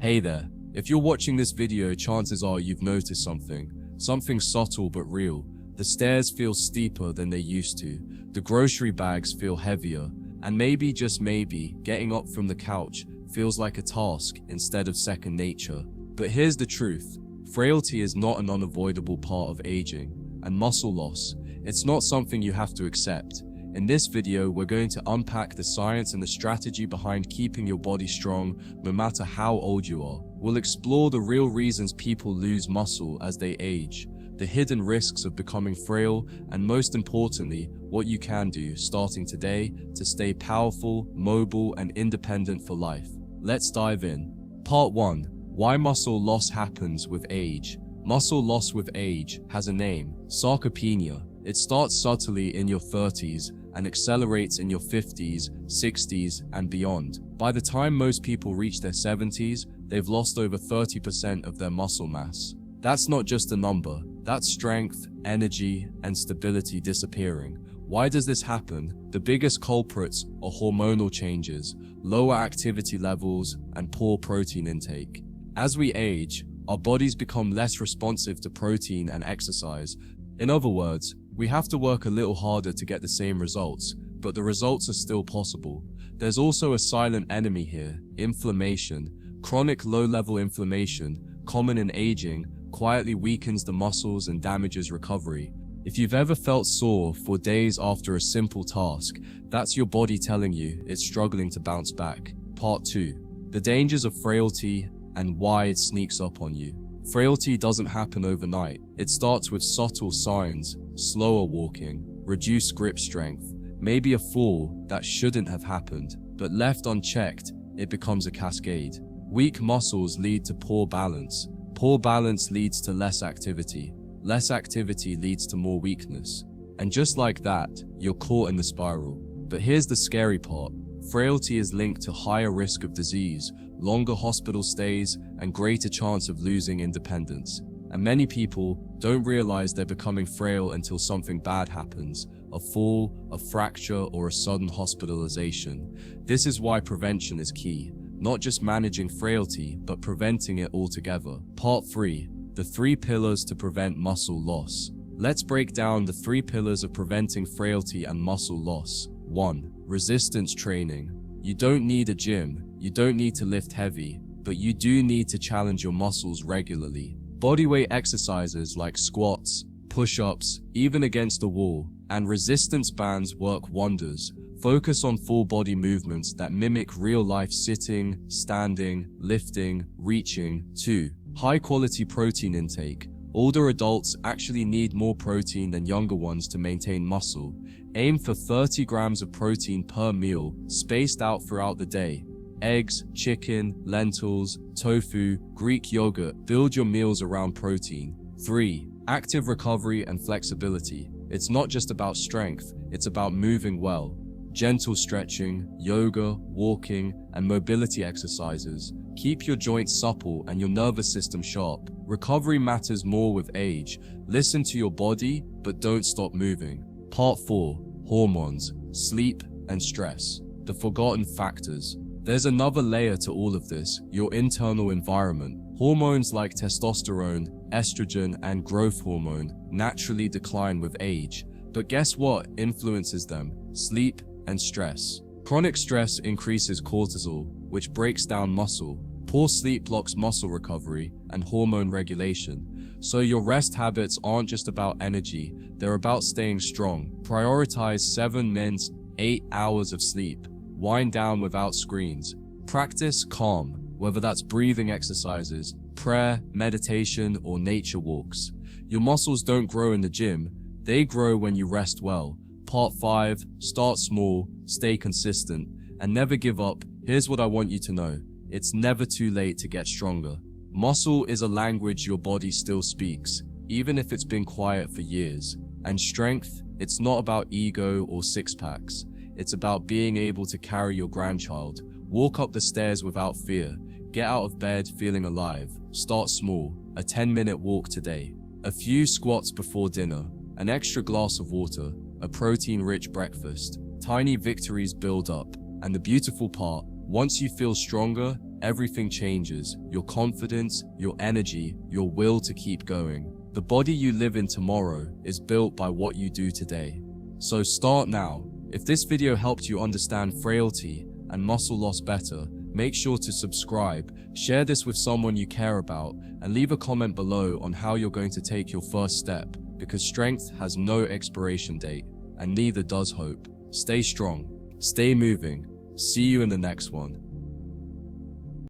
Hey there, if you're watching this video, chances are you've noticed something subtle but real. The stairs feel steeper than they used to, the grocery bags feel heavier, and maybe, just maybe, getting up from the couch feels like a task instead of second nature. But here's the truth, frailty is not an unavoidable part of aging, and muscle loss, it's not something you have to accept. In this video, we're going to unpack the science and the strategy behind keeping your body strong no matter how old you are. We'll explore the real reasons people lose muscle as they age, the hidden risks of becoming frail, and most importantly, what you can do starting today to stay powerful, mobile, and independent for life. Let's dive in. Part 1. Why muscle loss happens with age. Muscle loss with age has a name, sarcopenia. It starts subtly in your 30s and accelerates in your 50s, 60s, and beyond. By the time most people reach their 70s, they've lost over 30% of their muscle mass. That's not just a number, that's strength, energy, and stability disappearing. Why does this happen? The biggest culprits are hormonal changes, lower activity levels, and poor protein intake. As we age, our bodies become less responsive to protein and exercise. In other words, we have to work a little harder to get the same results, but the results are still possible. There's also a silent enemy here, inflammation. Chronic low-level inflammation, common in aging, quietly weakens the muscles and damages recovery. If you've ever felt sore for days after a simple task, that's your body telling you it's struggling to bounce back. Part 2. The dangers of frailty and why it sneaks up on you. Frailty doesn't happen overnight. It starts with subtle signs, slower walking, reduced grip strength, maybe a fall that shouldn't have happened, but left unchecked, it becomes a cascade. Weak muscles lead to poor balance. Poor balance leads to less activity. Less activity leads to more weakness. And just like that, you're caught in the spiral. But here's the scary part. Frailty is linked to higher risk of disease, longer hospital stays, and greater chance of losing independence. And many people don't realize they're becoming frail until something bad happens, a fall, a fracture, or a sudden hospitalization. This is why prevention is key, not just managing frailty, but preventing it altogether. Part 3. The 3 pillars to prevent muscle loss. Let's break down the 3 pillars of preventing frailty and muscle loss. 1. Resistance training. You don't need a gym, you don't need to lift heavy, but you do need to challenge your muscles regularly. Bodyweight exercises like squats, push-ups, even against the wall, and resistance bands work wonders. Focus on full body movements that mimic real-life sitting, standing, lifting, reaching. 2. High-quality protein intake. Older adults actually need more protein than younger ones to maintain muscle. Aim for 30 grams of protein per meal, spaced out throughout the day. Eggs, chicken, lentils, tofu, Greek yogurt. Build your meals around protein. 3. Active recovery and flexibility. It's not just about strength, it's about moving well. Gentle stretching, yoga, walking, and mobility exercises. Keep your joints supple and your nervous system sharp. Recovery matters more with age. Listen to your body, but don't stop moving. Part 4. Hormones, sleep, and stress. The forgotten factors. There's another layer to all of this, your internal environment. Hormones like testosterone, estrogen, and growth hormone naturally decline with age. But guess what influences them? Sleep and stress. Chronic stress increases cortisol, which breaks down muscle. Poor sleep blocks muscle recovery and hormone regulation. So your rest habits aren't just about energy, they're about staying strong. Prioritize 7 minutes, 8 hours of sleep. Wind down without screens. Practice calm, whether that's breathing exercises, prayer, meditation, or nature walks. Your muscles don't grow in the gym, they grow when you rest well. Part 5. Start small, stay consistent, and never give up. Here's what I want you to know. It's never too late to get stronger. Muscle is a language your body still speaks, even if it's been quiet for years. And strength, it's not about ego or six-packs. It's about being able to carry your grandchild, walk up the stairs without fear, get out of bed feeling alive. Start small, a 10-minute walk today, a few squats before dinner, an extra glass of water, a protein-rich breakfast. Tiny victories build up, and the beautiful part, once you feel stronger, everything changes: your confidence, your energy, your will to keep going. The body you live in tomorrow is built by what you do today. So start now. If this video helped you understand frailty and muscle loss better, make sure to subscribe, share this with someone you care about, and leave a comment below on how you're going to take your first step, because strength has no expiration date, and neither does hope. Stay strong, stay moving. See you in the next one.